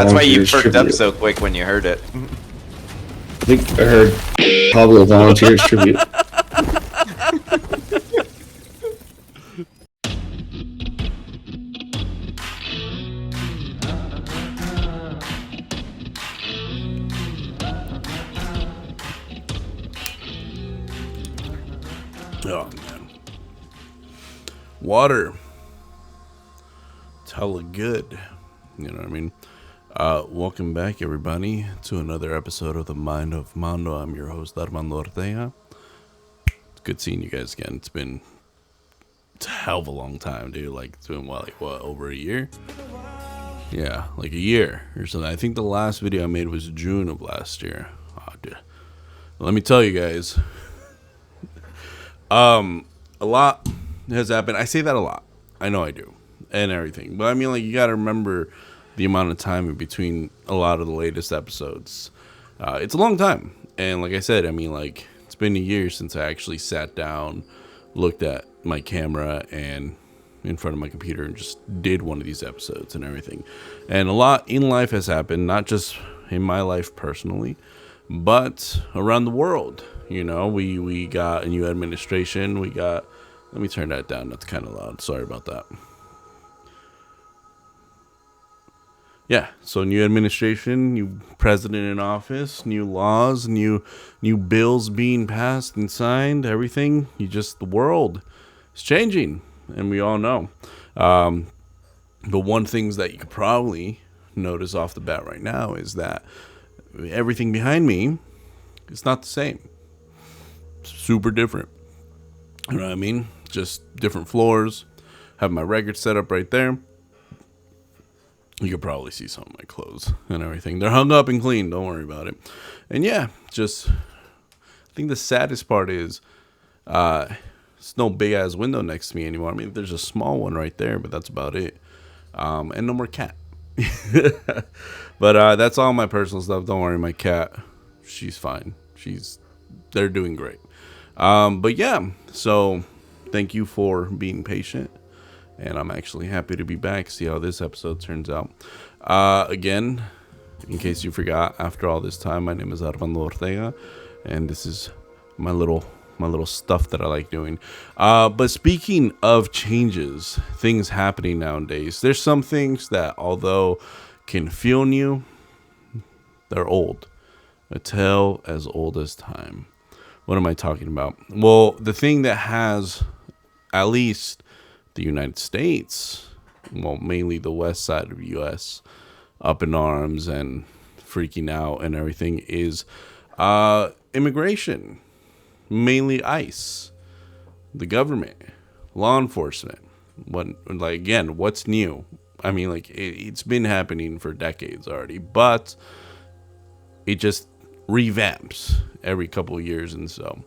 That's why you Volunteers perked up tribute. so quick when you heard it. I think I heard Pablo Volunteers tribute. Oh man, water. It's hella good. You know what I mean? Welcome back, everybody, to another episode of the Mind of Mando. I'm your host, Armando Ortega. It's good seeing you guys again. It's been a hell of a long time, dude. Like, it's been what, over a year? Yeah, like a year or something. I think the last video I made was June of last year. Oh, dude. Let me tell you guys. A lot has happened. I say that a lot. I know I do. And everything. But I mean, like, you got to remember the amount of time in between a lot of the latest episodes. It's a long time. And like I said, I mean, like, it's been a year since I actually sat down, looked at my camera and in front of my computer and just did one of these episodes and everything. And a lot in life has happened, not just in my life personally, but around the world. You know, we got a new administration. We got, let me turn that down. That's kind of loud. Sorry about that. Yeah, so new administration, new president in office, new laws, new bills being passed and signed, everything. The world is changing, and we all know. But one things that you could probably notice off the bat right now is that everything behind me is not the same. It's super different. You know what I mean? Just different floors. Have my record set up right there. You could probably see some of my clothes and everything. They're hung up and clean. Don't worry about it. And yeah, I think the saddest part is it's no big ass window next to me anymore. I mean, there's a small one right there, but that's about it. And no more cat. But that's all my personal stuff. Don't worry, my cat, she's fine. They're doing great. But yeah, so thank you for being patient. And I'm actually happy to be back, see how this episode turns out. Again, in case you forgot, after all this time, my name is Armando Ortega, and this is my little stuff that I like doing. But speaking of changes, things happening nowadays, there's some things that, although can feel new, they're old. A tale as old as time. What am I talking about? Well, the thing that has, at least the United States, well, mainly the west side of the U.S., up in arms and freaking out and everything is immigration, mainly ICE, the government, law enforcement. What's new? I mean, like, it's been happening for decades already, but it just revamps every couple of years. And so,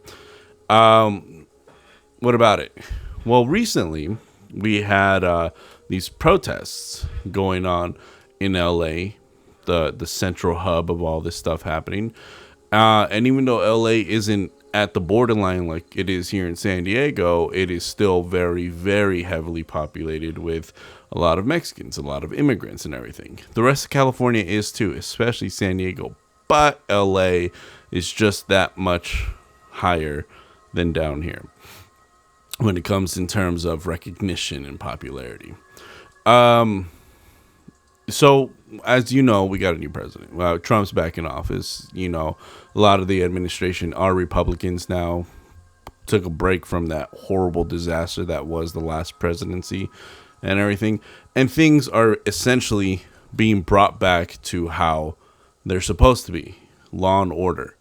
what about it? Well, recently we had these protests going on in LA, the central hub of all this stuff happening. And even though LA isn't at the borderline like it is here in San Diego, it is still very, very heavily populated with a lot of Mexicans, a lot of immigrants and everything. The rest of California is too, especially San Diego. But LA is just that much higher than down here when it comes in terms of recognition and popularity. So, as you know, we got a new president. Trump's back in office. You know, a lot of the administration are Republicans now. Took a break from that horrible disaster that was the last presidency and everything. And things are essentially being brought back to how they're supposed to be. Law and order.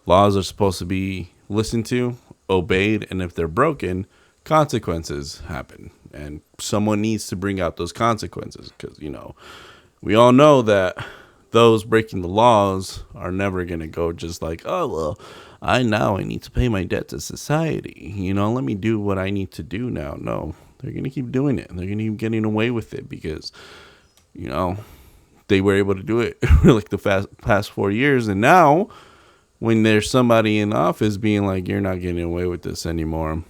Laws are supposed to be listened to, obeyed, and if they're broken, consequences happen. And someone needs to bring out those consequences because, you know, we all know that those breaking the laws are never going to go just like, oh, well, I need to pay my debt to society. You know, let me do what I need to do now. No, they're going to keep doing it. They're going to keep getting away with it because, you know, they were able to do it like the past 4 years. And now when there's somebody in office being like, you're not getting away with this anymore,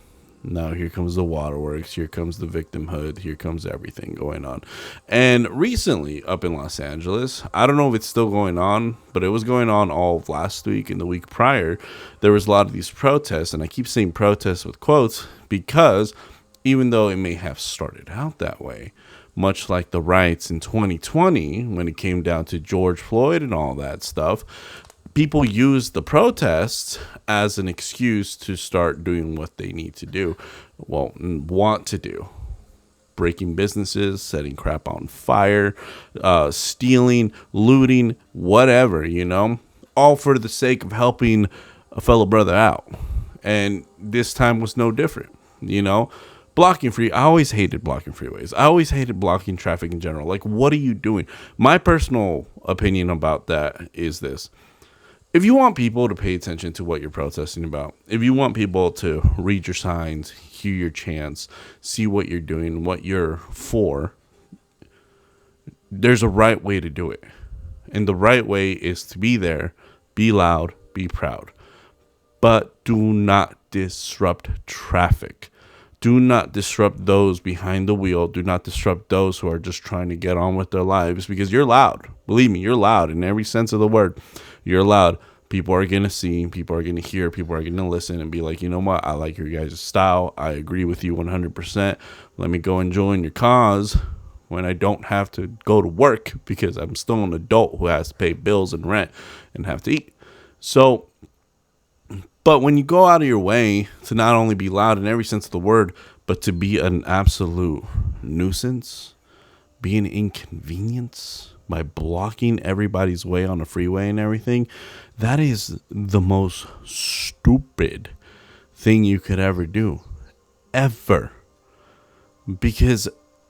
Now here comes the waterworks, here comes the victimhood, here comes everything going on. And recently up in Los Angeles, I don't know if it's still going on, but it was going on all of last week and the week prior. There was a lot of these protests, and I keep saying protests with quotes because even though it may have started out that way, much like the riots in 2020 when it came down to George Floyd and all that stuff, people use the protests as an excuse to start doing what they need to do, want to do. Breaking businesses, setting crap on fire, stealing, looting, whatever, all for the sake of helping a fellow brother out. And this time was no different, Blocking I always hated blocking freeways. I always hated blocking traffic in general. Like, what are you doing? My personal opinion about that is this. If you want people to pay attention to what you're protesting about, if you want people to read your signs, hear your chants, see what you're doing, what you're for, there's a right way to do it. And the right way is to be there, be loud, be proud. But do not disrupt traffic. Do not disrupt those behind the wheel. Do not disrupt those who are just trying to get on with their lives, because you're loud. Believe me, you're loud in every sense of the word. You're loud. People are going to see, people are going to hear, people are going to listen and be like, you know what? I like your guys' style. I agree with you 100%. Let me go and join your cause when I don't have to go to work because I'm still an adult who has to pay bills and rent and have to eat. So, but when you go out of your way to not only be loud in every sense of the word, but to be an absolute nuisance, be an inconvenience by blocking everybody's way on the freeway and everything, that is the most stupid thing you could ever do. Ever. Because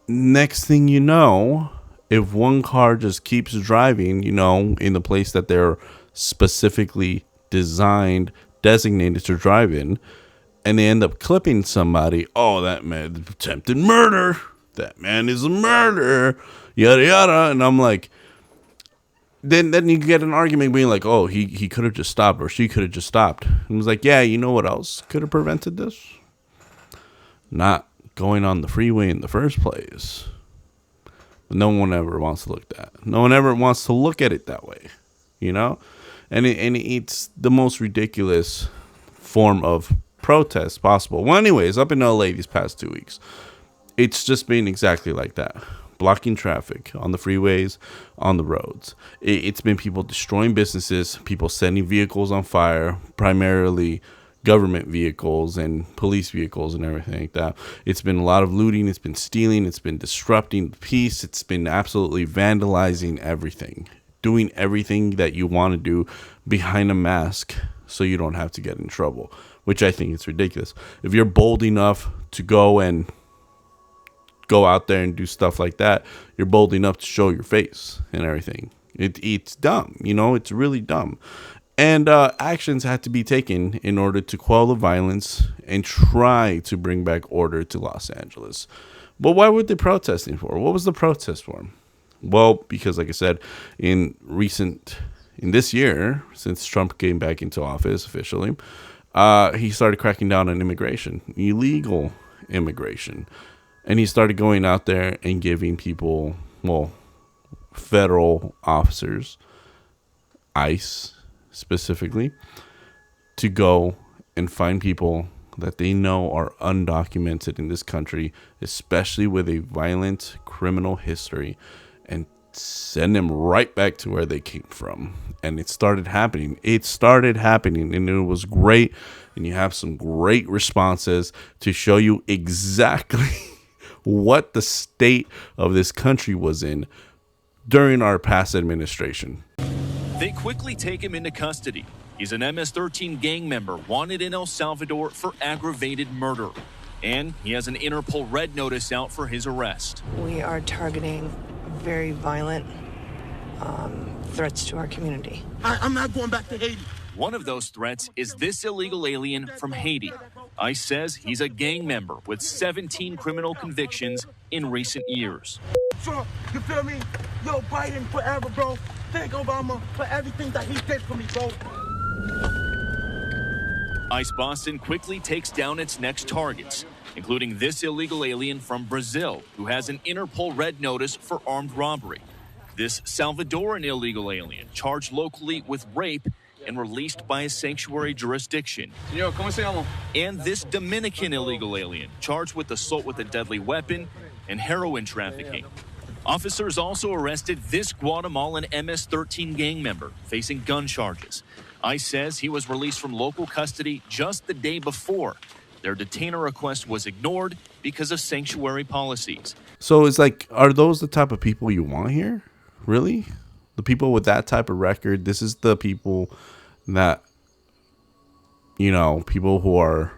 next thing you know, if one car just keeps driving, in the place that they're specifically designated to drive in, and they end up clipping somebody, oh, that man attempted murder, that man is a murderer, yada yada. And I'm like, then you get an argument being like, oh, he could have just stopped, or she could have just stopped. And I was like, yeah, you know what else could have prevented this? Not going on the freeway in the first place. But no one ever wants to look at that. No one ever wants to look at it that way, And it's the most ridiculous form of protest possible. Well, anyways, up in LA these past 2 weeks, it's just been exactly like that. Blocking traffic on the freeways, on the roads. It's been people destroying businesses, people setting vehicles on fire, primarily government vehicles and police vehicles and everything like that. It's been a lot of looting. It's been stealing. It's been disrupting the peace. It's been absolutely vandalizing everything. Doing everything that you want to do behind a mask so you don't have to get in trouble, which I think is ridiculous. If you're bold enough to go out there and do stuff like that, you're bold enough to show your face and everything. It's dumb, it's really dumb. And actions had to be taken in order to quell the violence and try to bring back order to Los Angeles. But what were they protesting for? What was the protest for? Well, because like I said, in this year, since Trump came back into office officially, he started cracking down on immigration, illegal immigration. And he started going out there and giving people, federal officers, ICE specifically, to go and find people that they know are undocumented in this country, especially with a violent criminal history, and send them right back to where they came from. And it started happening. And it was great. And you have some great responses to show you exactly what the state of this country was in during our past administration. They quickly take him into custody. He's an MS-13 gang member wanted in El Salvador for aggravated murder. And he has an Interpol red notice out for his arrest. We are targeting very violent threats to our community. I'm not going back to Haiti. One of those threats is this illegal alien from Haiti. ICE says he's a gang member with 17 criminal convictions in recent years. Trump, you feel me? Yo, Biden forever, bro. Thank Obama for everything that he did for me, bro. ICE Boston quickly takes down its next targets, including this illegal alien from Brazil who has an Interpol red notice for armed robbery. This Salvadoran illegal alien charged locally with rape and released by a sanctuary jurisdiction. Señor, ¿cómo se llama? And this Dominican illegal alien charged with assault with a deadly weapon and heroin trafficking. Officers also arrested this Guatemalan MS-13 gang member facing gun charges. ICE says he was released from local custody just the day before. Their detainer request was ignored because of sanctuary policies. So it's like, are those the type of people you want here? Really? The people with that type of record? This is the people that, you know, people who are,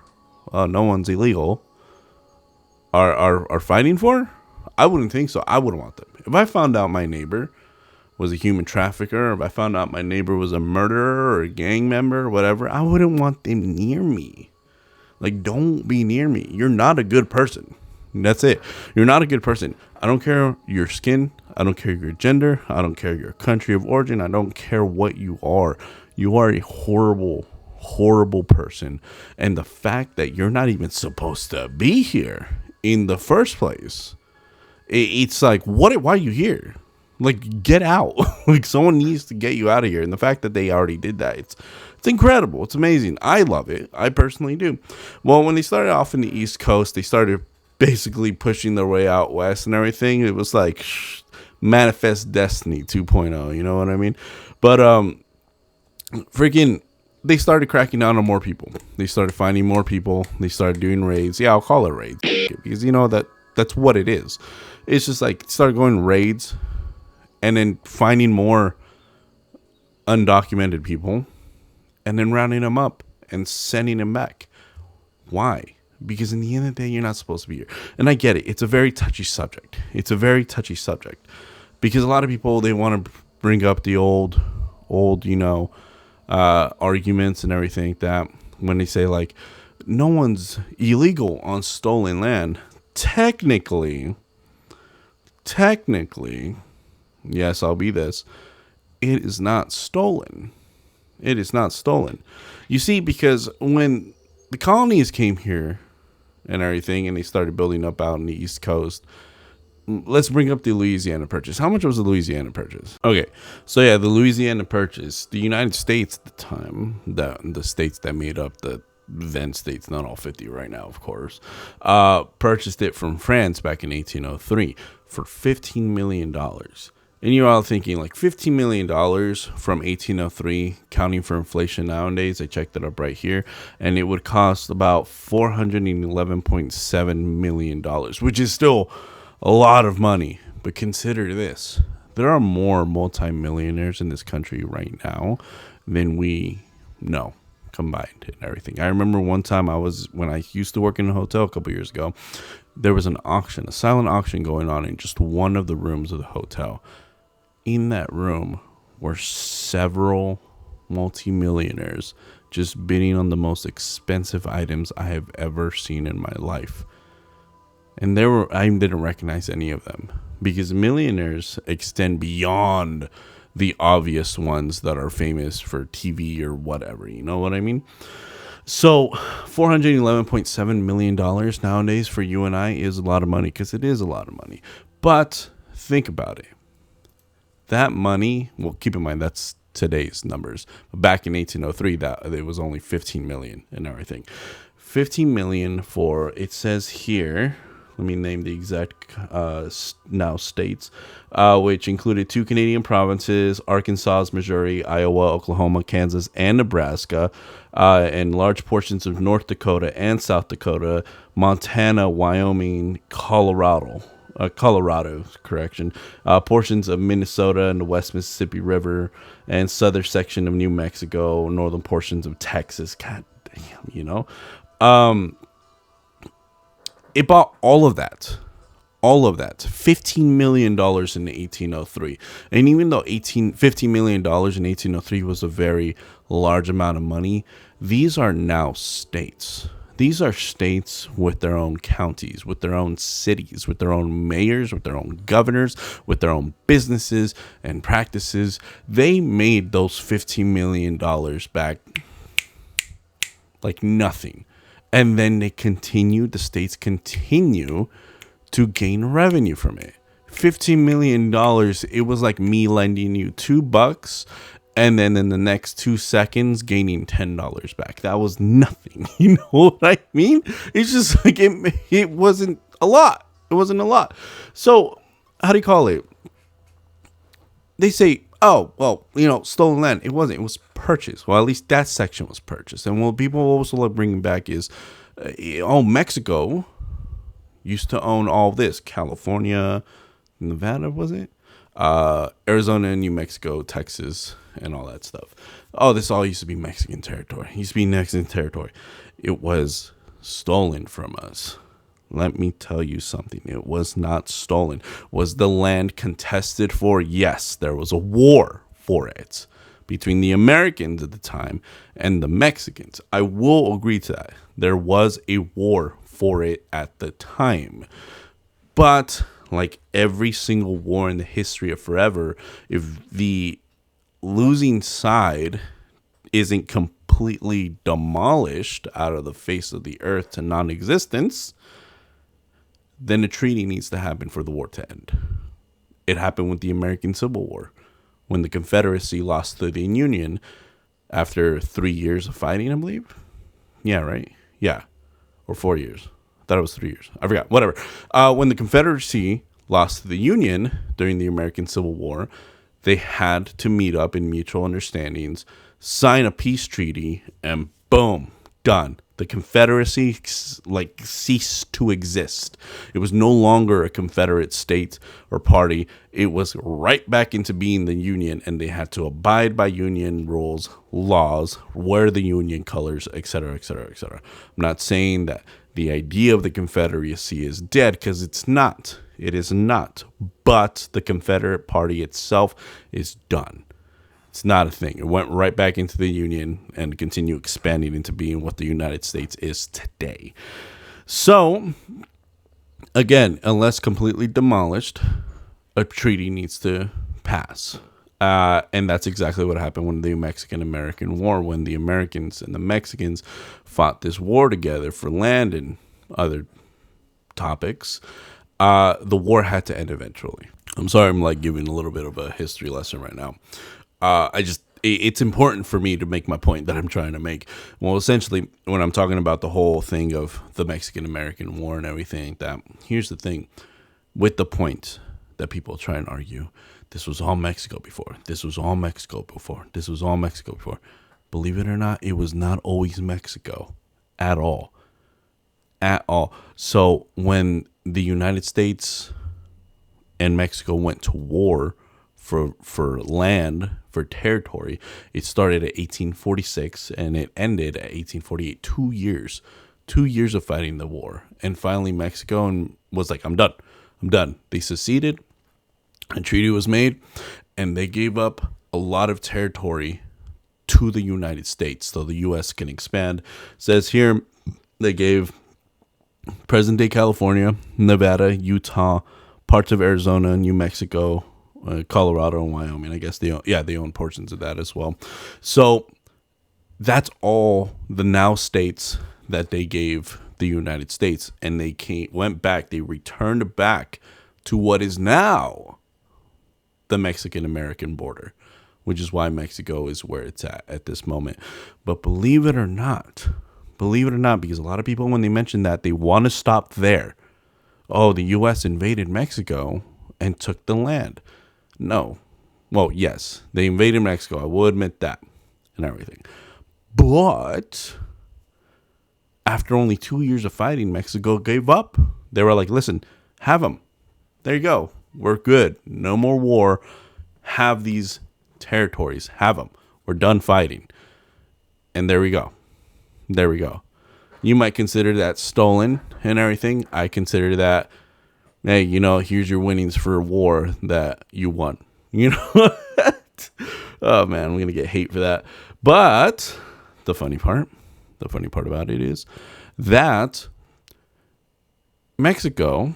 no one's illegal, are fighting for? I wouldn't think so. I wouldn't want them. If I found out my neighbor was a human trafficker, or if I found out my neighbor was a murderer or a gang member or whatever, I wouldn't want them near me. Like, don't be near me. You're not a good person. That's it. You're not a good person. I don't care your skin. I don't care your gender. I don't care your country of origin. I don't care what you are. You are a horrible, horrible person. And the fact that you're not even supposed to be here in the first place, it's like, why are you here? Like, get out. Like, someone needs to get you out of here. And the fact that they already did that, it's incredible. It's amazing. I love it. I personally do. Well, when they started off in the East Coast, they started basically pushing their way out west and everything. It was like Manifest Destiny 2.0. You know what I mean? But freaking, they started cracking down on more people. They started finding more people. They started doing raids. Yeah, I'll call it raids because you know that's what it is. It's just like started going raids and then finding more undocumented people and then rounding them up and sending them back. Why? Because in the end of the day, you're not supposed to be here. And I get it. It's a very touchy subject. It's a very touchy subject because a lot of people, they want to bring up the old, you know, arguments and everything that when they say like, no one's illegal on stolen land. Technically, yes, I'll be this. It is not stolen. It is not stolen. You see, because when the colonies came here and everything, and they started building up out on the East Coast, let's bring up the Louisiana Purchase. How much was the Louisiana Purchase? Okay, so yeah, the Louisiana Purchase, the United States at the time, the states that made up the then states, not all 50 right now, of course, purchased it from France back in 1803 for $15 million. And you're all thinking, like, $15 million from 1803, counting for inflation nowadays. I checked it up right here. And it would cost about $411.7 million, which is still a lot of money. But consider this. There are more multimillionaires in this country right now than we know combined and everything. I remember one time when I used to work in a hotel a couple years ago, there was an auction, a silent auction going on in just one of the rooms of the hotel. In that room were several multimillionaires just bidding on the most expensive items I have ever seen in my life. And I didn't recognize any of them because millionaires extend beyond the obvious ones that are famous for TV or whatever. You know what I mean? So $411.7 million nowadays for you and I is a lot of money because it is a lot of money. But think about it. That money, well, keep in mind that's today's numbers. Back in 1803, that it was only 15 million and everything. 15 million for, it says here, let me name the exact now states, which included 2 Canadian provinces, Arkansas, Missouri, Iowa, Oklahoma, Kansas, and Nebraska, and large portions of North Dakota and South Dakota, Montana, Wyoming, Colorado, portions of Minnesota and the West Mississippi River, and southern section of New Mexico, northern portions of Texas. God damn, you know. It bought all of that, $15 million in 1803. And even though $15 million in 1803 was a very large amount of money, these are now states. These are states with their own counties, with their own cities, with their own mayors, with their own governors, with their own businesses and practices. They made those $15 million back like nothing. And then the states continue to gain revenue from it. $15 million, it was like me lending you $2 and then in the next 2 seconds gaining $10 back. That was nothing. You know what I mean? It's just like it wasn't a lot. It wasn't a lot. So how do you call it? They say, oh, well, stolen land. It wasn't. It was purchased. Well, at least that section was purchased. And what people also like bringing back is, Mexico used to own all this. California, Nevada, was it? Arizona, New Mexico, Texas, and all that stuff. Oh, this all used to be Mexican territory. It used to be Mexican territory. It was stolen from us. Let me tell you something. It was not stolen. Was the land contested for? Yes, there was a war for it between the Americans at the time and the Mexicans. I will agree to that. There was a war for it at the time. But like every single war in the history of forever, if the losing side isn't completely demolished out of the face of the earth to non-existence, then a treaty needs to happen for the war to end. It happened with the American Civil War, when the Confederacy lost to the Union after 3 years of fighting, I believe. Yeah, right? Yeah. Or 4 years. I thought it was 3 years. I forgot. Whatever. When the Confederacy lost to the Union during the American Civil War, they had to meet up in mutual understandings, sign a peace treaty, and boom, done. The Confederacy ceased to exist. It was no longer a Confederate state or party. It was right back into being the Union, and they had to abide by Union rules, laws, wear the Union colors, etc., etc., etc. I'm not saying that the idea of the Confederacy is dead, because it's not. It is not. But the Confederate Party itself is done. It's not a thing. It went right back into the Union and continued expanding into being what the United States is today. So, again, unless completely demolished, a treaty needs to pass. And that's exactly what happened when the Mexican-American War, when the Americans and the Mexicans fought this war together for land and other topics. The war had to end eventually. I'm sorry, I'm like giving a little bit of a history lesson right now. It's important for me to make my point that I'm trying to make. Well, essentially, when I'm talking about the whole thing of the Mexican-American War and everything, that here's the thing with the point that people try and argue. This was all Mexico before. This was all Mexico before. This was all Mexico before. Believe it or not, it was not always Mexico at all. At all. So when the United States and Mexico went to war for land, for territory, it started at 1846 and it ended at 1848. 2 years. 2 years of fighting the war. And finally Mexico was like, I'm done. They seceded. A treaty was made, and they gave up a lot of territory to the United States so the U.S. can expand. It says here they gave present-day California, Nevada, Utah, parts of Arizona, New Mexico, Colorado, and Wyoming. I guess they own portions of that as well. So that's all the now states that they gave the United States, and they returned back to what is now the Mexican-American border, which is why Mexico is where it's at this moment. But believe it or not, because a lot of people, when they mention that, they want to stop there. Oh, the U.S. invaded Mexico and took the land. No. Well, yes, they invaded Mexico. I will admit that and everything. But after only 2 years of fighting, Mexico gave up. They were like, listen, have them. There you go. We're good. No more war. Have these territories. Have them. We're done fighting. And there we go. There we go. You might consider that stolen and everything. I consider that, hey, here's your winnings for a war that you won. You know? Oh, man, I'm going to get hate for that. But the funny part about it is that Mexico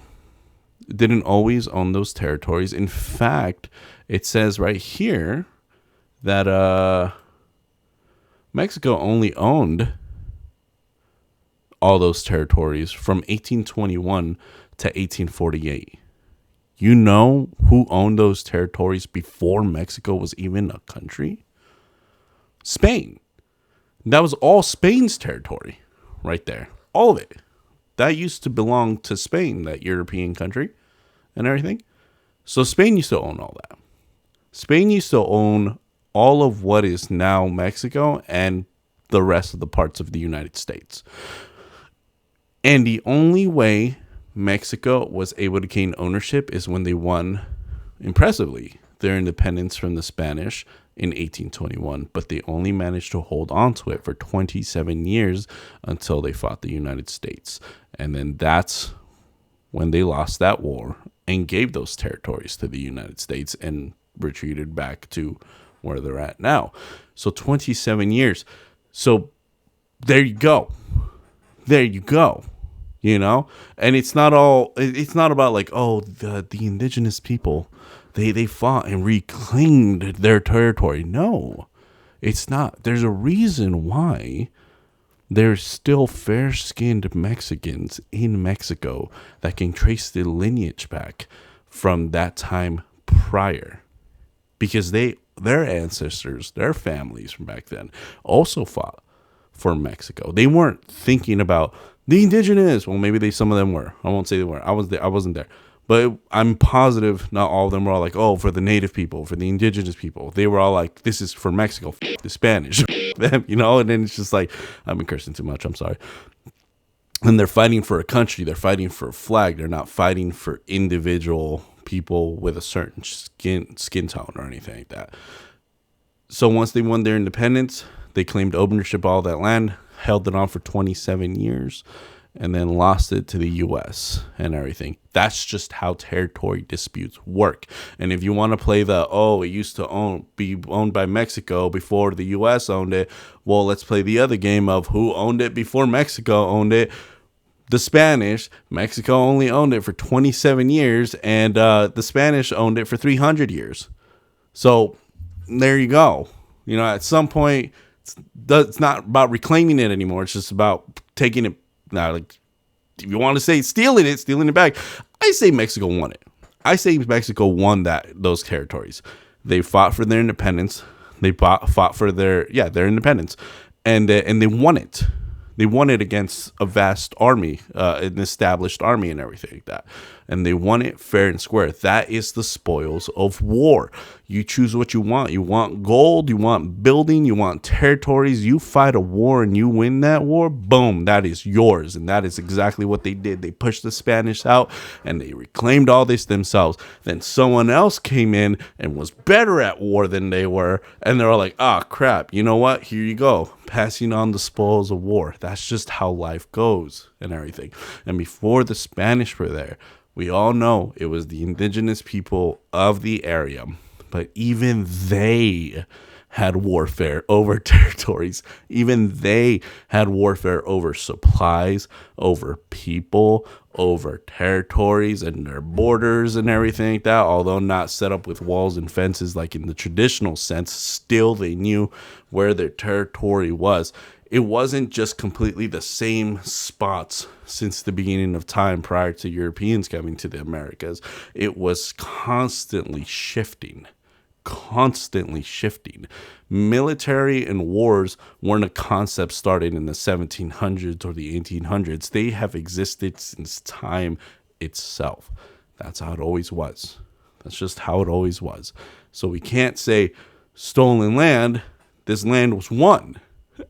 didn't always own those territories. In fact, it says right here that Mexico only owned all those territories from 1821 to 1848. You know who owned those territories before Mexico was even a country? Spain. That was all Spain's territory right there. All of it. That used to belong to Spain, that European country and everything. So Spain used to own all that. Spain used to own all of what is now Mexico and the rest of the parts of the United States. And the only way Mexico was able to gain ownership is when they won, impressively, their independence from the Spanish in 1821. But they only managed to hold on to it for 27 years until they fought the United States. And then that's when they lost that war and gave those territories to the United States and retreated back to where they're at now. So 27 years. So there you go. There you go. You know? And it's not about like, oh, the indigenous people, they fought and reclaimed their territory. No, it's not. There's a reason why there's still fair-skinned Mexicans in Mexico that can trace the lineage back from that time prior. Because their ancestors, their families from back then also fought for Mexico. They weren't thinking about the indigenous. Well, maybe some of them were. I won't say they were. I wasn't there. But I'm positive not all of them were all like, oh, for the native people, for the indigenous people. They were all like, this is for Mexico, the Spanish, them, you know? And then it's just like, I've been cursing too much. I'm sorry. And they're fighting for a country. They're fighting for a flag. They're not fighting for individual people with a certain skin tone or anything like that. So once they won their independence, they claimed ownership of all that land, held it on for 27 years, and then lost it to the U.S. and everything. That's just how territory disputes work. And if you want to play it used to be owned by Mexico before the U.S. owned it, well, let's play the other game of who owned it before Mexico owned it. The Spanish. Mexico only owned it for 27 years, and the Spanish owned it for 300 years. So there you go. You know, at some point, it's not about reclaiming it anymore. It's just about taking it. Now, like, if you want to say stealing it back, I say Mexico won it. I say Mexico won those territories. They fought for their independence. They fought for their independence, and they won it. They won it against a vast army, an established army and everything like that. And they won it fair and square. That is the spoils of war. You choose what you want. You want gold, you want building, you want territories. You fight a war and you win that war, boom, that is yours. And that is exactly what they did. They pushed the Spanish out and they reclaimed all this themselves. Then someone else came in and was better at war than they were. And they're all like, crap, you know what? Here you go. Passing on the spoils of war. That's just how life goes and everything. And before the Spanish were there, we all know it was the indigenous people of the area. But even they had warfare over territories. Even they had warfare over supplies, over people, over territories and their borders and everything like that. Although not set up with walls and fences like in the traditional sense, still they knew where their territory was. It wasn't just completely the same spots since the beginning of time prior to Europeans coming to the Americas. It was constantly shifting. Military and wars weren't a concept started in the 1700s or the 1800s. They have existed since time itself. That's how it always was. That's just how it always was. So we can't say stolen land. This land was won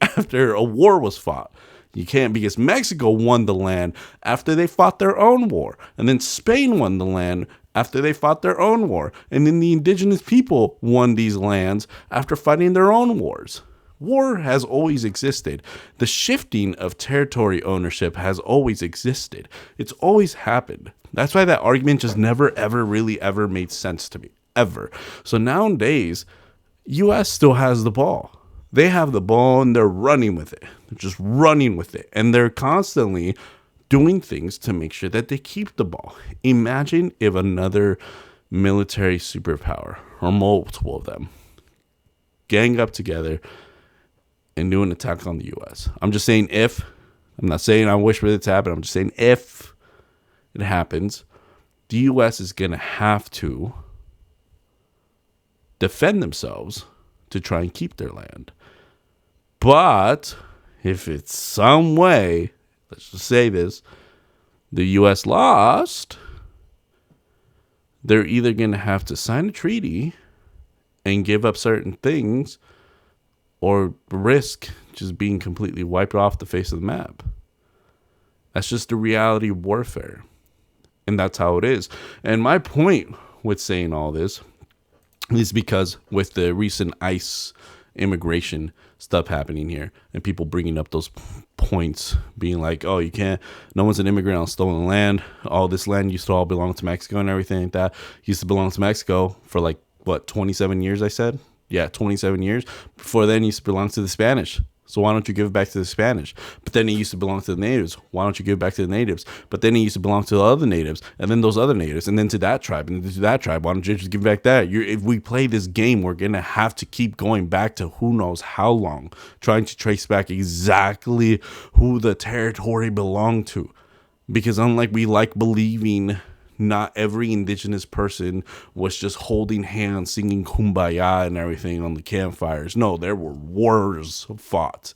after a war was fought. You can't, because Mexico won the land after they fought their own war. And then Spain won the land after they fought their own war. And then the indigenous people won these lands after fighting their own wars. War has always existed. The shifting of territory ownership has always existed. It's always happened. That's why that argument just never, ever, really ever made sense to me. Ever. So nowadays, U.S. still has the ball. They have the ball and they're running with it. They're just running with it. And they're constantly doing things to make sure that they keep the ball. Imagine if another military superpower, or multiple of them, gang up together and do an attack on the U.S. I'm just saying if. I'm not saying I wish for it to happen. I'm just saying if it happens, the U.S. is going to have to defend themselves to try and keep their land. But if it's some way, let's just say this, the U.S. lost, they're either going to have to sign a treaty and give up certain things or risk just being completely wiped off the face of the map. That's just the reality of warfare. And that's how it is. And my point with saying all this is because with the recent ICE immigration stuff happening here and people bringing up those points, being like, oh, you can't, no one's an immigrant on stolen land. All this land used to all belong to Mexico and everything like that. Used to belong to Mexico for like, what, 27 years, I said? Yeah, 27 years. Before then, it used to belong to the Spanish. So why don't you give it back to the Spanish? But then it used to belong to the natives. Why don't you give it back to the natives? But then it used to belong to the other natives, and then those other natives, and then to that tribe, and then to that tribe. Why don't you just give back that? If we play this game, we're going to have to keep going back to who knows how long, trying to trace back exactly who the territory belonged to. Because unlike we like believing, not every indigenous person was just holding hands, singing Kumbaya and everything on the campfires. No, there were wars fought.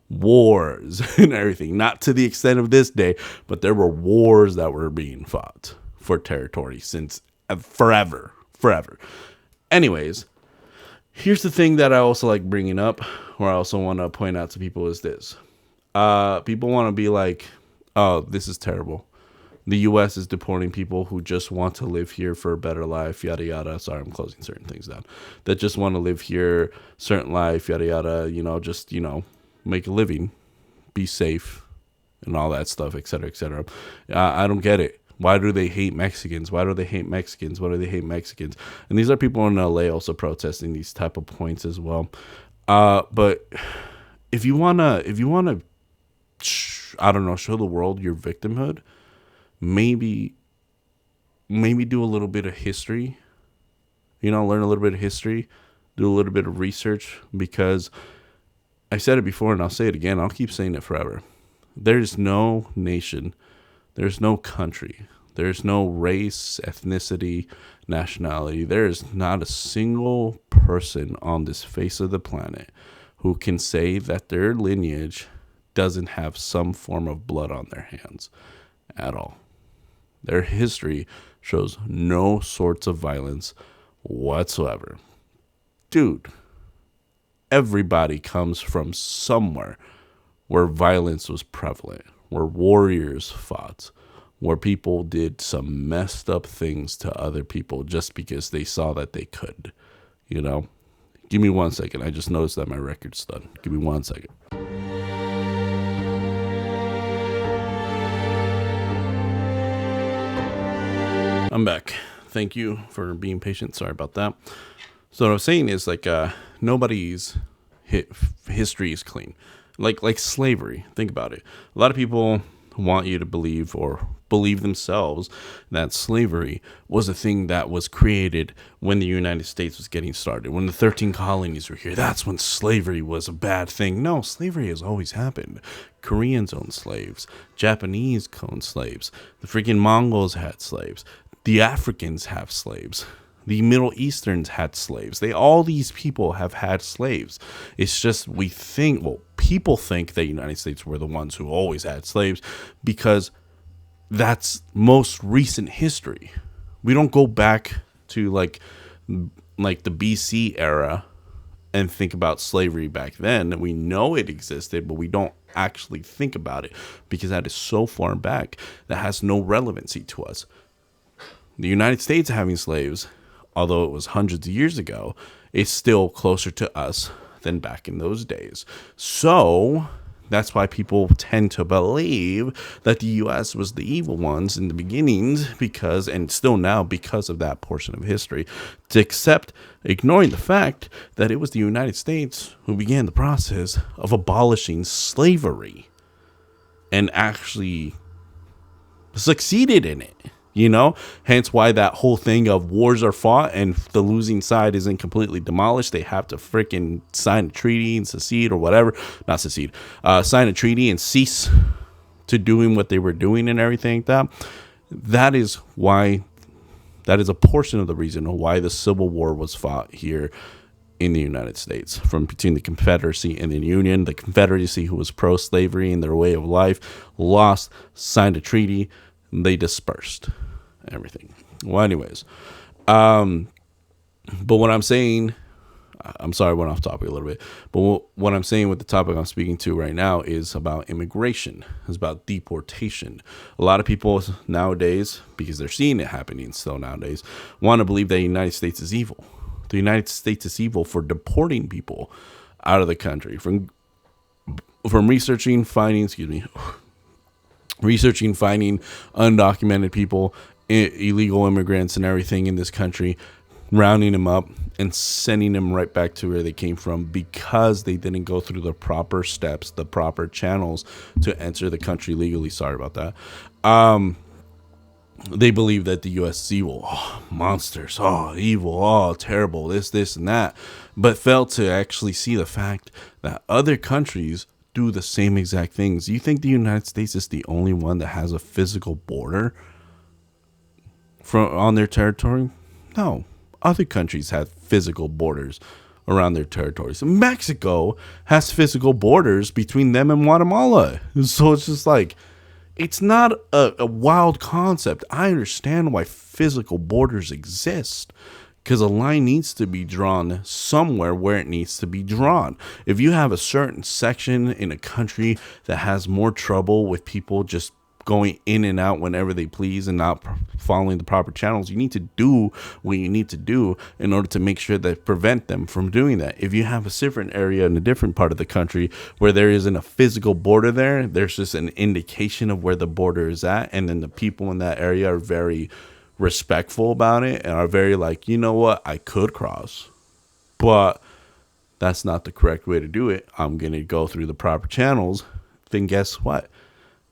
Wars and everything. Not to the extent of this day, but there were wars that were being fought for territory since forever. Anyways, here's the thing that I also like bringing up, or I also want to point out to people is this. People want to be like, oh, this is terrible. The U.S. is deporting people who just want to live here for a better life, yada, yada. Sorry, I'm closing certain things down. That just want to live here, certain life, yada, yada, just, make a living, be safe, and all that stuff, et cetera, et cetera. I don't get it. Why do they hate Mexicans? Why do they hate Mexicans? Why do they hate Mexicans? And these are people in L.A. also protesting these type of points as well. But if you wanna, I don't know, show the world your victimhood, maybe do a little bit of history, learn a little bit of history, do a little bit of research, because I said it before and I'll say it again. I'll keep saying it forever. There's no nation, there's no country, there's no race, ethnicity, nationality. There is not a single person on this face of the planet who can say that their lineage doesn't have some form of blood on their hands at all. Their history shows no sorts of violence whatsoever. Dude, everybody comes from somewhere where violence was prevalent, where warriors fought, where people did some messed up things to other people just because they saw that they could, Give me 1 second. I just noticed that my record's done. Give me 1 second. I'm back. Thank you for being patient. Sorry about that. So what I was saying is nobody's history is clean. Like slavery. Think about it. A lot of people want you to believe or believe themselves that slavery was a thing that was created when the United States was getting started. When the 13 colonies were here, that's when slavery was a bad thing. No, slavery has always happened. Koreans owned slaves. Japanese owned slaves. The freaking Mongols had slaves. The Africans have slaves. The Middle Easterns had slaves. All these people have had slaves. It's just people think the United States were the ones who always had slaves because that's most recent history. We don't go back to like the BC era and think about slavery back then. We know it existed, but we don't actually think about it because that is so far back that has no relevancy to us. The United States having slaves, although it was hundreds of years ago, is still closer to us than back in those days. So that's why people tend to believe that the U.S. was the evil ones in the beginnings and still now because of that portion of history, ignoring the fact that it was the United States who began the process of abolishing slavery and actually succeeded in it. Hence why that whole thing of wars are fought and the losing side isn't completely demolished. They have to freaking sign a treaty and secede or whatever. Not secede. Sign a treaty and cease to doing what they were doing and everything like that. That is a portion of the reason why the Civil War was fought here in the United States, from between the Confederacy and the Union. The Confederacy, who was pro-slavery in their way of life, lost, signed a treaty, and they dispersed everything. Well, anyways, but what I'm saying, I'm sorry, I went off topic a little bit, but what I'm saying with the topic I'm speaking to right now is about immigration. It's about deportation. A lot of people nowadays, because they're seeing it happening still nowadays, want to believe that the United States is evil. The United States is evil for deporting people out of the country. From researching, finding undocumented people, illegal immigrants and everything in this country, rounding them up and sending them right back to where they came from because they didn't go through the proper steps, the proper channels to enter the country legally. Sorry about that. They believe that the U.S. is evil. Oh, monsters. Oh, evil. Oh, terrible. This, and that. But fail to actually see the fact that other countries do the same exact things. You think the United States is the only one that has a physical border on their territory? No. Other countries have physical borders around their territories. Mexico has physical borders between them and Guatemala. So it's just like, it's not a wild concept. I understand why physical borders exist, because a line needs to be drawn somewhere where it needs to be drawn. If you have a certain section in a country that has more trouble with people just going in and out whenever they please and not following the proper channels, you need to do what you need to do in order to make sure that prevent them from doing that. If you have a different area in a different part of the country where there isn't a physical border there's just an indication of where the border is at, and then the people in that area are very respectful about it and are very like, you know what, I could cross, but that's not the correct way to do it. I'm going to go through the proper channels. Then guess what?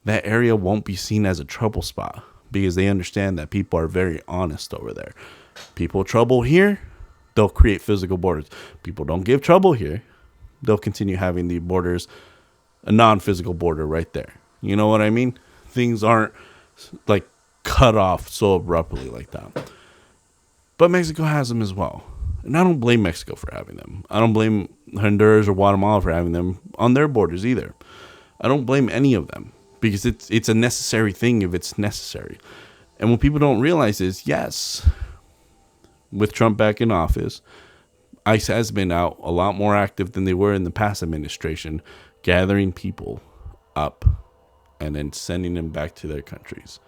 That area won't be seen as a trouble spot because they understand that people are very honest over there. People trouble here, they'll create physical borders. People don't give trouble here, they'll continue having the borders, a non-physical border right there. You know what I mean? Things aren't like cut off so abruptly like that. But Mexico has them as well. And I don't blame Mexico for having them. I don't blame Honduras or Guatemala for having them on their borders either. I don't blame any of them, because it's a necessary thing if it's necessary. And what people don't realize is, yes, with Trump back in office, ICE has been out a lot more active than they were in the past administration, gathering people up and then sending them back to their countries.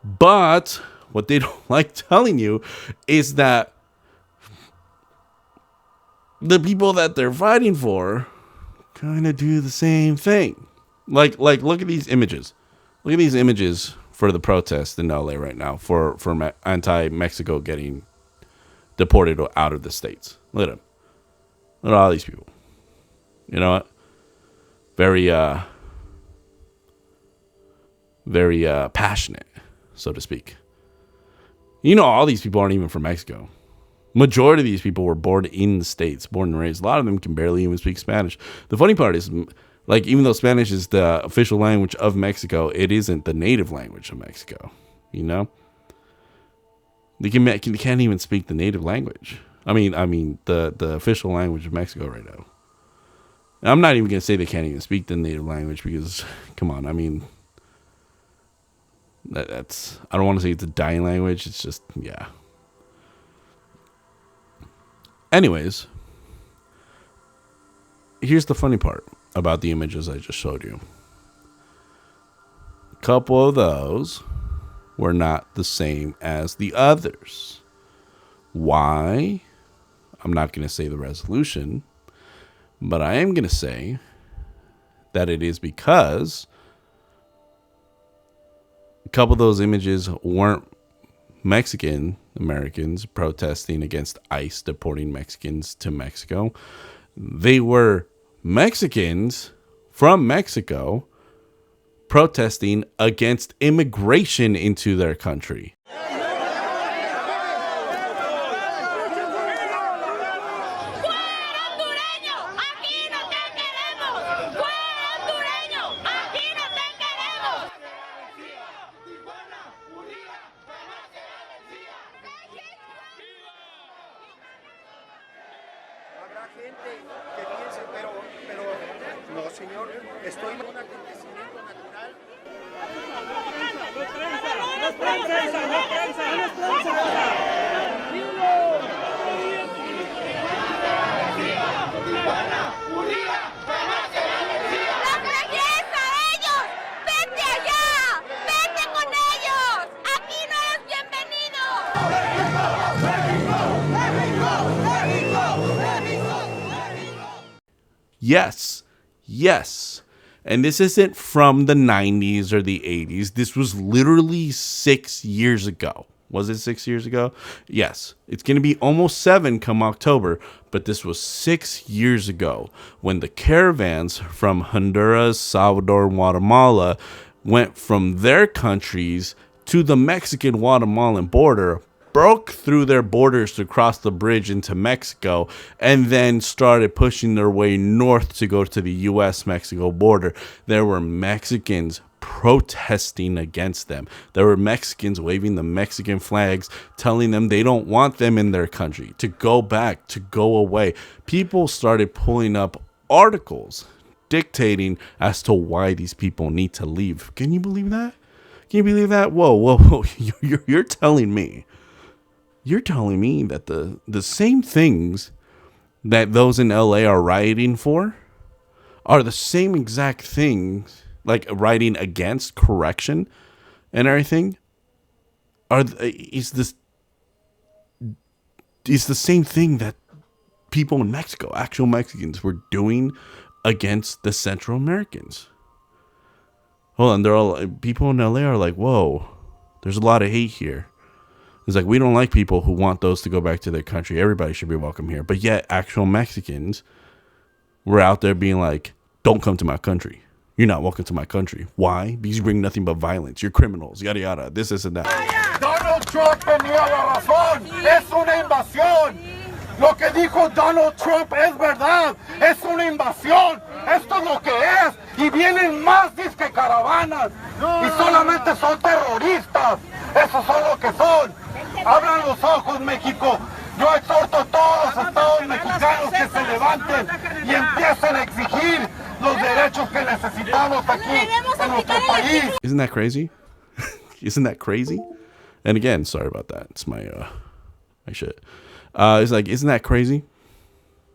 But what they don't like telling you is that the people that they're fighting for kind of do the same thing. Like, look at these images. Look at these images for the protest in LA right now for anti-Mexico getting deported out of the states. Look at them. Look at all these people. You know what? Very passionate, so to speak. You know, all these people aren't even from Mexico. Majority of these people were born in the States, born and raised. A lot of them can barely even speak Spanish. The funny part is, like, even though Spanish is the official language of Mexico, it isn't the native language of Mexico. You know, they can't even speak the native language. I mean the official language of Mexico right now. And I'm not even gonna say they can't even speak the native language because, come on, I mean, that's, I don't want to say it's a dying language. It's just, yeah. Anyways, here's the funny part about the images I just showed you. A couple of those were not the same as the others. Why? I'm not going to say the resolution, but I am going to say that it is because a couple of those images weren't Mexican Americans protesting against ICE deporting Mexicans to Mexico. They were Mexicans from Mexico protesting against immigration into their country. No, señor, estoy en un acontecimiento natural. Yes, yes. And this isn't from the 90s or the 80s. This was literally 6 years ago. Was it 6 years ago? Yes. It's going to be almost 7 come October. But this was 6 years ago when the caravans from Honduras, Salvador, and Guatemala went from their countries to the Mexican-Guatemalan border, broke through their borders to cross the bridge into Mexico, and then started pushing their way north to go to the U.S.-Mexico border. There were Mexicans protesting against them. There were Mexicans waving the Mexican flags, telling them they don't want them in their country, to go back, to go away. People started pulling up articles dictating as to why these people need to leave. Can you believe that? Can you believe that? Whoa. You're telling me. You're telling me that the same things that those in LA are rioting for are the same exact things, like rioting against correction and everything, is the same thing that people in Mexico, actual Mexicans, were doing against the Central Americans. Hold on, they're all people in LA are like, whoa, there's a lot of hate here. It's like, we don't like people who want those to go back to their country. Everybody should be welcome here. But yet, actual Mexicans were out there being like, don't come to my country. You're not welcome to my country. Why? Because you bring nothing but violence. You're criminals, yada, yada, this and that. Donald Trump tenía la razón. Es una invasión. Lo que dijo Donald Trump es verdad. Es una invasión. Esto es lo que es. Y vienen más disque caravanas. Y solamente son terroristas. Esos son lo que son. Abran los ojos, México. Yo exhorto a todos los estados mexicanos que se levanten y empiecen a exigir los derechos que necesitamos aquí en nuestro país. Isn't that crazy? Isn't that crazy? And again, sorry about that. It's my shit. It's like, isn't that crazy?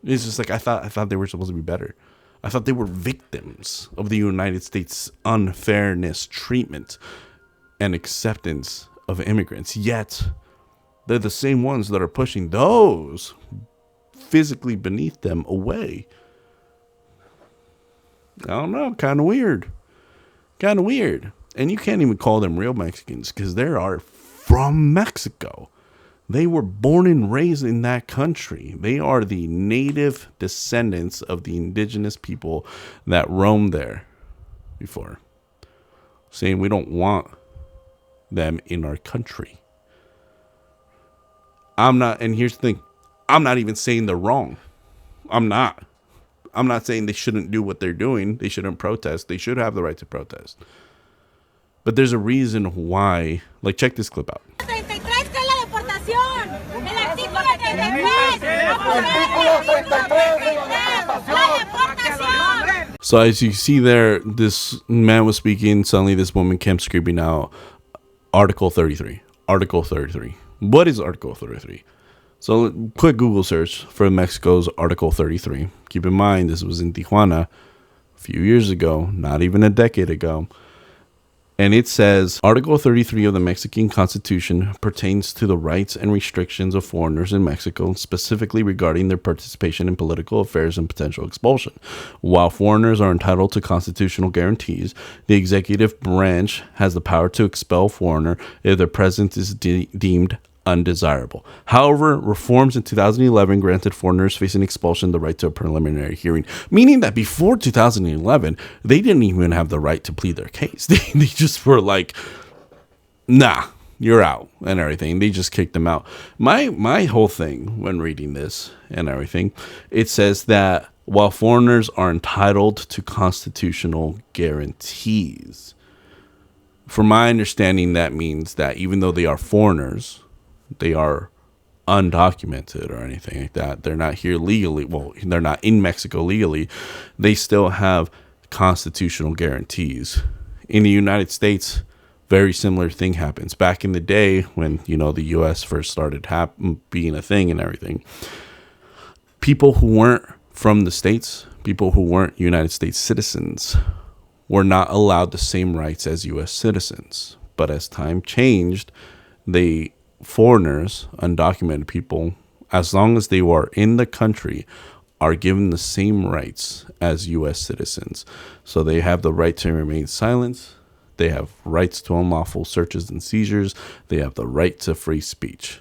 It's just like, I thought they were supposed to be better. I thought they were victims of the United States unfairness, treatment, and acceptance of immigrants. Yet they're the same ones that are pushing those physically beneath them away. I don't know, kind of weird. And you can't even call them real Mexicans because they are from Mexico. They were born and raised in that country. They are the native descendants of the indigenous people that roamed there before, saying we don't want them in our country. And here's the thing, I'm not even saying they're wrong. I'm not saying they shouldn't do what they're doing. They shouldn't protest. They should have the right to protest. But there's a reason why. Like, check this clip out. So as you see there, this man was speaking. Suddenly this woman kept screaming out, Article 33. Article 33. What is Article 33? So quick Google search for Mexico's Article 33. Keep in mind, this was in Tijuana a few years ago, not even a decade ago. And it says, Article 33 of the Mexican Constitution pertains to the rights and restrictions of foreigners in Mexico, specifically regarding their participation in political affairs and potential expulsion. While foreigners are entitled to constitutional guarantees, the executive branch has the power to expel a foreigner if their presence is deemed undesirable. However, reforms in 2011 granted foreigners facing expulsion the right to a preliminary hearing, meaning that before 2011, they didn't even have the right to plead their case. They just were like, nah, you're out and everything. They just kicked them out. My whole thing when reading this and everything, it says that while foreigners are entitled to constitutional guarantees, from my understanding, that means that even though they are foreigners, they are undocumented or anything like that. They're not here legally. Well, they're not in Mexico legally. They still have constitutional guarantees. In the United States, very similar thing happens. Back in the day when, the U.S. first started being a thing and everything, people who weren't from the States, people who weren't United States citizens, were not allowed the same rights as U.S. citizens. But as time changed, foreigners, undocumented people, as long as they were in the country, are given the same rights as U.S. citizens. So they have the right to remain silent. They have rights to unlawful searches and seizures. They have the right to free speech,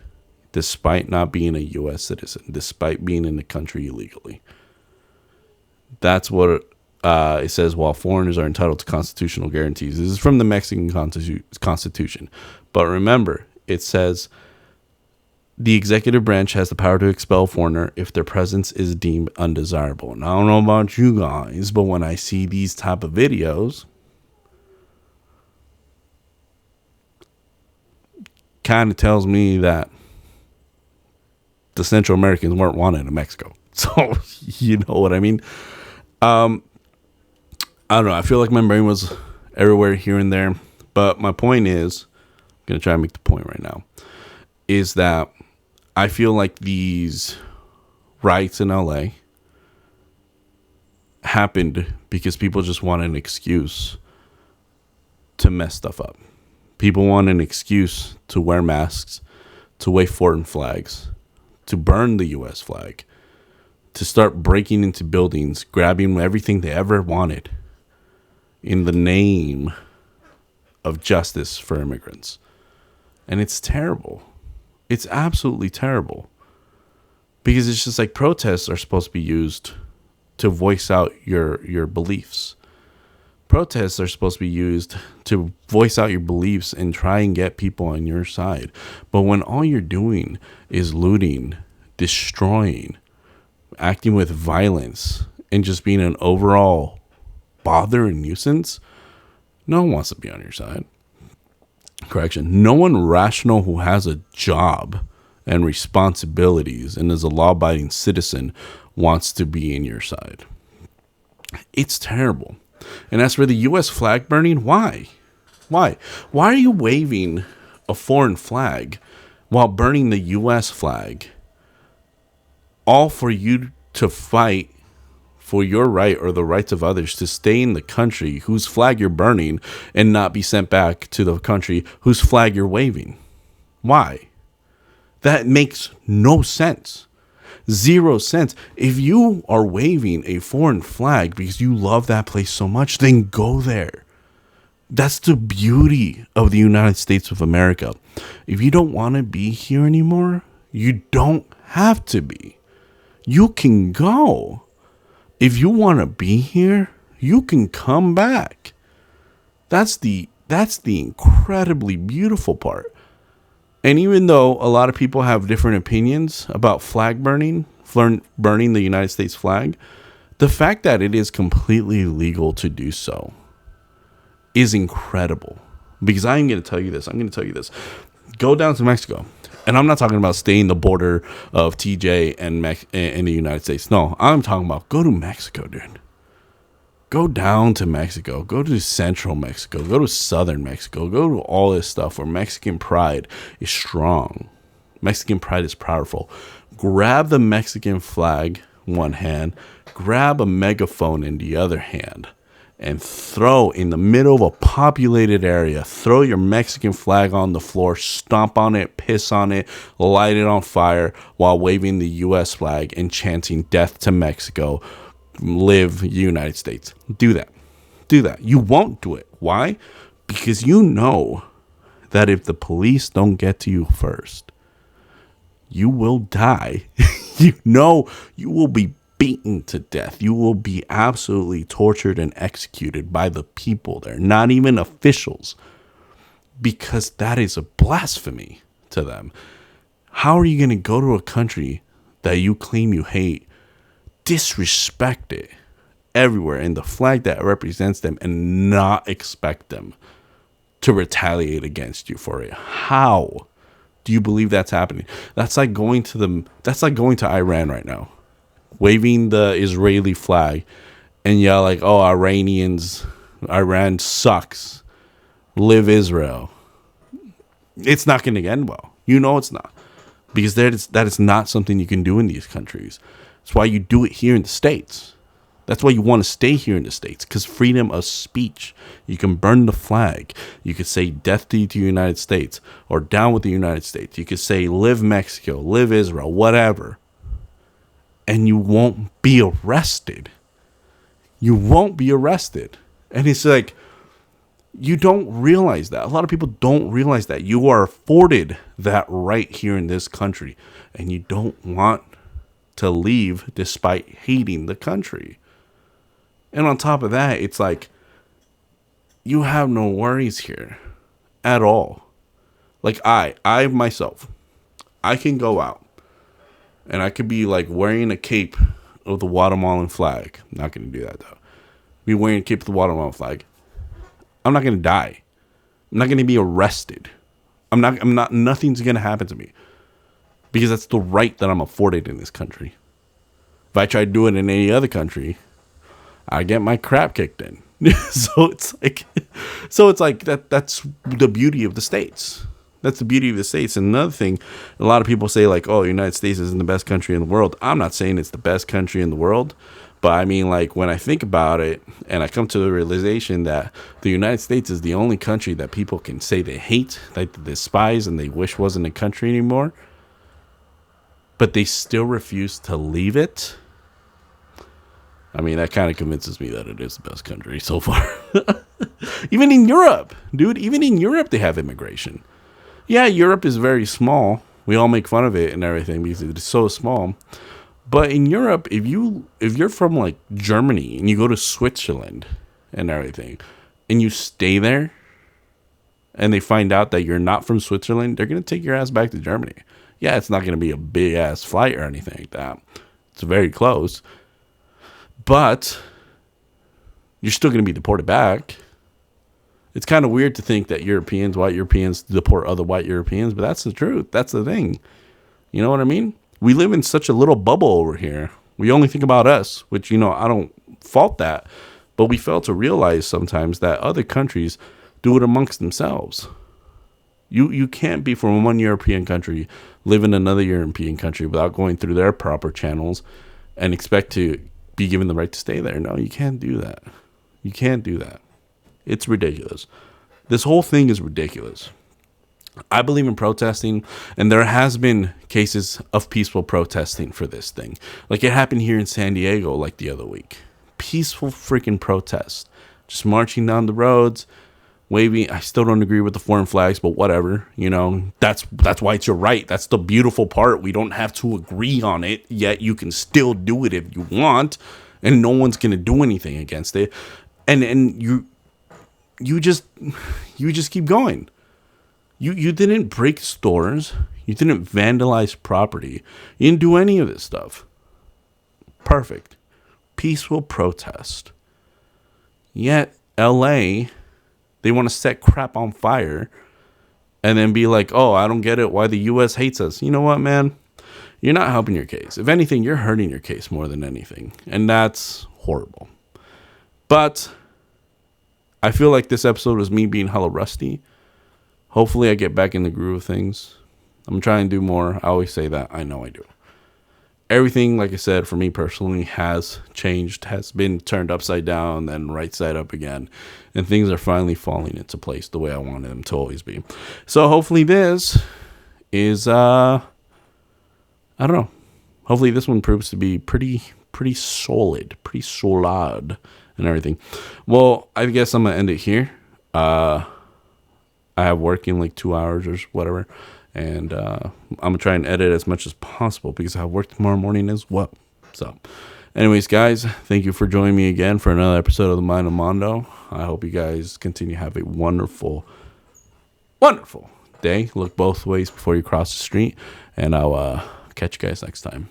despite not being a U.S. citizen, despite being in the country illegally. That's what it says, while foreigners are entitled to constitutional guarantees. This is from the Mexican Constitution. But remember, it says the executive branch has the power to expel a foreigner if their presence is deemed undesirable. And I don't know about you guys, but when I see these type of videos, kind of tells me that the Central Americans weren't wanted in Mexico. So, you know what I mean? I don't know. I feel like my brain was everywhere here and there. But my point is, I'm going to try and make the point right now, is that I feel like these riots in LA happened because people just want an excuse to mess stuff up. People want an excuse to wear masks, to wave foreign flags, to burn the U.S. flag, to start breaking into buildings, grabbing everything they ever wanted in the name of justice for immigrants. And it's terrible. It's absolutely terrible. Because it's just like protests are supposed to be used to voice out your beliefs. Protests are supposed to be used to voice out your beliefs and try and get people on your side. But when all you're doing is looting, destroying, acting with violence, and just being an overall bother and nuisance, no one wants to be on your side. Correction. No one rational who has a job and responsibilities and is a law-abiding citizen wants to be in your side. It's terrible. And as for the U.S. flag burning, why? Why are you waving a foreign flag while burning the U.S. flag? All for you to fight for your right or the rights of others to stay in the country whose flag you're burning and not be sent back to the country whose flag you're waving. Why? That makes no sense. 0 sense. If you are waving a foreign flag because you love that place so much, then go there. That's the beauty of the United States of America. If you don't want to be here anymore, you don't have to be. You can go. If you want to be here, you can come back. That's the incredibly beautiful part. And even though a lot of people have different opinions about flag burning the United States flag, the fact that it is completely legal to do so is incredible. Because I'm going to tell you this. Go down to Mexico. And I'm not talking about staying the border of TJ and in the United States. No, I'm talking about go to Mexico, dude. Go down to Mexico. Go to central Mexico. Go to southern Mexico. Go to all this stuff where Mexican pride is strong. Mexican pride is powerful. Grab the Mexican flag, one hand. Grab a megaphone in the other hand. And throw in the middle of a populated area. Throw your Mexican flag on the floor. Stomp on it. Piss on it. Light it on fire while waving the U.S. flag and chanting "Death to Mexico. Live United States." Do that. You won't do it. Why? Because you know that if the police don't get to you first, you will die. You know, you will be beaten to death. You will be absolutely tortured and executed by the people there, not even officials, because that is a blasphemy to them. How are you going to go to a country that you claim you hate, disrespect it everywhere, and the flag that represents them, and not expect them to retaliate against you for it? How do you believe that's happening? That's like going to Iran right now, waving the Israeli flag and yell like, "Oh, Iran sucks. Live Israel." It's not going to end well. You know it's not. Because that is not something you can do in these countries. That's why you do it here in the States. That's why you want to stay here in the States, because freedom of speech. You can burn the flag. You could say death to the United States or down with the United States. You could say live Mexico, live Israel, whatever. And you won't be arrested. You won't be arrested. And it's like, you don't realize that. A lot of people don't realize that. You are afforded that right here in this country. And you don't want to leave despite hating the country. And on top of that, it's like, you have no worries here at all. Like I myself, I can go out and I could be like wearing a cape of the Guatemalan flag. I'm not going to do that though. Be wearing a cape of the Guatemalan flag. I'm not going to die. I'm not going to be arrested. Nothing's going to happen to me. Because that's the right that I'm afforded in this country. If I try to do it in any other country, I get my crap kicked in. So it's like that's the beauty of the States. That's the beauty of the States. And another thing, a lot of people say like, oh, the United States isn't the best country in the world. I'm not saying it's the best country in the world. But I mean, like, when I think about it and I come to the realization that the United States is the only country that people can say they hate, that they despise, and they wish wasn't a country anymore, but they still refuse to leave it. I mean, that kind of convinces me that it is the best country so far. Even in Europe, dude, even in Europe, they have immigration. Yeah, Europe is very small. We all make fun of it and everything because it's so small. But in Europe, if you're from like Germany and you go to Switzerland and everything, and you stay there, and they find out that you're not from Switzerland, they're gonna take your ass back to Germany. Yeah, it's not gonna be a big ass flight or anything like that. It's very close. But you're still going to be deported back. It's kind of weird to think that white Europeans deport other white Europeans, but that's the truth. That's the thing. You know what I mean? We live in such a little bubble over here. We only think about us, which, you know, I don't fault that. But we fail to realize sometimes that other countries do it amongst themselves. You can't be from one European country, live in another European country without going through their proper channels and expect to be given the right to stay there. No, you can't do that. You can't do that. It's ridiculous. This whole thing is ridiculous. I believe in protesting, and there has been cases of peaceful protesting for this thing. Like it happened here in San Diego like the other week. Peaceful freaking protest. Just marching down the roads, waving. I still don't agree with the foreign flags, but whatever. You know, that's why it's your right. That's the beautiful part. We don't have to agree on it, yet you can still do it if you want, and no one's gonna do anything against it. And you just keep going. You didn't break stores. You didn't vandalize property. You didn't do any of this stuff. Perfect. Peaceful protest. Yet LA, they want to set crap on fire and then be like, oh, I don't get it, why the U.S. hates us. You know what, man? You're not helping your case. If anything, you're hurting your case more than anything. And that's horrible. But I feel like this episode was me being hella rusty. Hopefully I get back in the groove of things. I'm trying to do more. I always say that. I know I do. Everything, like I said, for me personally has changed, has been turned upside down, then right side up again. And things are finally falling into place the way I wanted them to always be. So hopefully this is, I don't know. Hopefully this one proves to be pretty solid and everything. Well, I guess I'm going to end it here. I have work in like 2 hours or whatever. And I'm going to try and edit as much as possible because I have work tomorrow morning as well. So, anyways, guys, thank you for joining me again for another episode of the Mind of Mando. I hope you guys continue to have a wonderful, wonderful day. Look both ways before you cross the street. And I'll catch you guys next time.